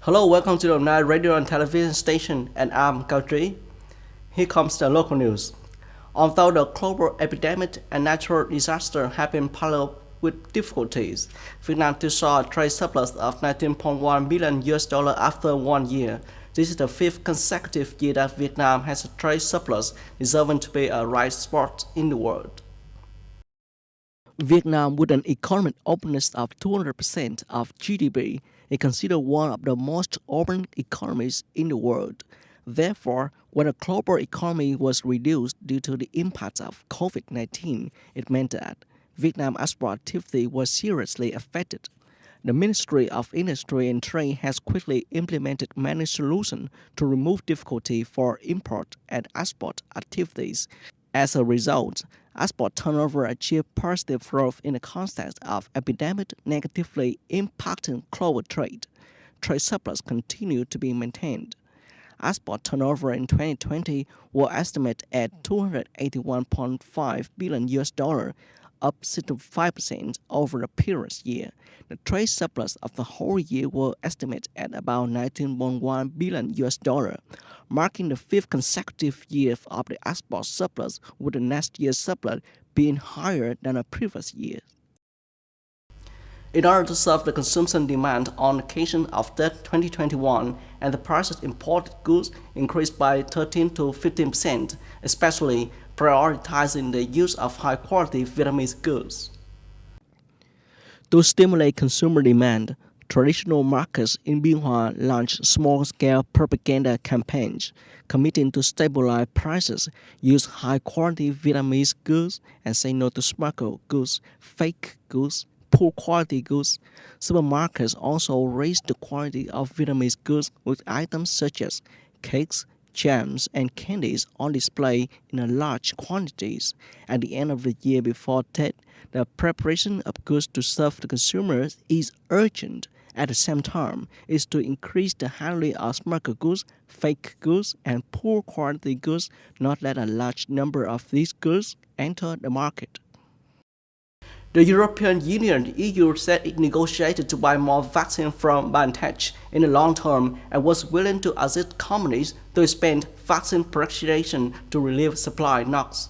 Hello, welcome to the Night Radio and Television Station, and I'm Cao Trí. Here comes the local news. Although the global epidemic and natural disaster have been parallel with difficulties, Vietnam still saw a trade surplus of 19.1 billion US dollar after 1 year. This is the fifth consecutive year that Vietnam has a trade surplus, deserving to be a bright spot in the world. Vietnam, with an economic openness of 200% of GDP, is considered one of the most open economies in the world. Therefore, when the global economy was reduced due to the impact of COVID-19, it meant that Vietnam export activity was seriously affected. The Ministry of Industry and Trade has quickly implemented many solutions to remove difficulty for import and export activities. As a result, export turnover achieved positive growth in the context of epidemic negatively impacting global trade. Trade surplus continued to be maintained. Export turnover in 2020 was estimated at 281.5 billion US dollar, up 65% over the previous year. The trade surplus of the whole year was estimated at about 19.1 billion US dollar, marking the fifth consecutive year of the export surplus, with the next year's surplus being higher than the previous year. In order to serve the consumption demand on occasion of that 2021, and the prices of imported goods increased by 13 to 15%, especially prioritizing the use of high-quality Vietnamese goods. To stimulate consumer demand, traditional markets in Biên Hòa launched small-scale propaganda campaigns, committing to stabilize prices, use high-quality Vietnamese goods, and say no to smuggled goods, fake goods, poor quality goods. Supermarkets also raised the quality of Vietnamese goods with items such as cakes, jams, and candies on display in large quantities. At the end of the year before that, the preparation of goods to serve the consumers is urgent. At the same time, is to increase the handling of smuggled goods, fake goods, and poor quality goods, not let a large number of these goods enter the market. The European Union (EU) said it negotiated to buy more vaccine from BioNTech in the long term and was willing to assist companies to expand vaccine production to relieve supply knocks.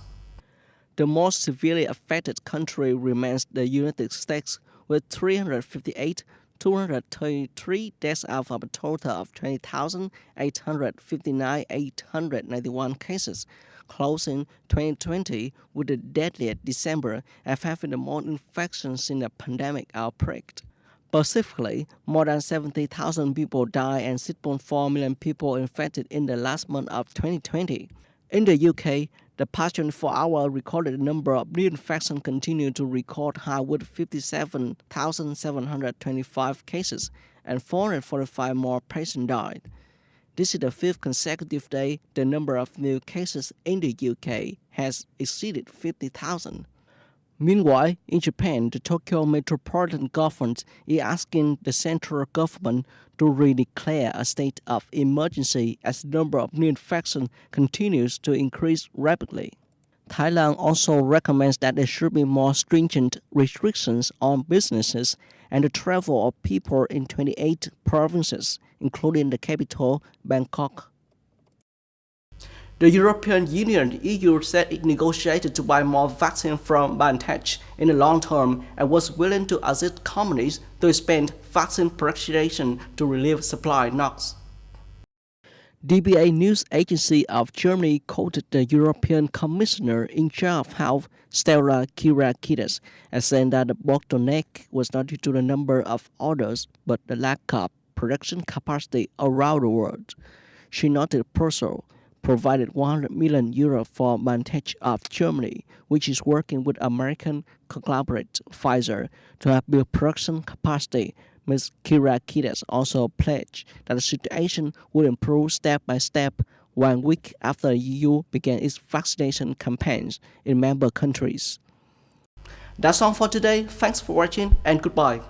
The most severely affected country remains the United States, with 358, 233 deaths out of a total of 20,859,891 cases, closing 2020 with the deadliest December and having the most infections in the pandemic outbreak. Specifically, more than 70,000 people died and 6.4 million people infected in the last month of 2020. In the UK, the past 24-hour recorded number of new infections continued to record high with 57,725 cases and 445 more patients died. This is the fifth consecutive day the number of new cases in the UK has exceeded 50,000. Meanwhile, in Japan, the Tokyo Metropolitan Government is asking the central government to redeclare a state of emergency as the number of new infections continues to increase rapidly. Thailand also recommends that there should be more stringent restrictions on businesses and the travel of people in 28 provinces, including the capital, Bangkok. The European Union (EU) said it negotiated to buy more vaccine from BioNTech in the long term and was willing to assist companies to expand vaccine production to relieve supply knocks. DBA news agency of Germany quoted the European Commissioner in charge of Health, Stella Kyriakides, as saying that the bottleneck was not due to the number of orders, but the lack of production capacity around the world. She noted Brussels provided 100 million euros for BioNTech of Germany, which is working with American conglomerate Pfizer to have built production capacity. Ms. Kyriakides also pledged that the situation would improve step by step 1 week after the EU began its vaccination campaigns in member countries. That's all for today. Thanks for watching and goodbye.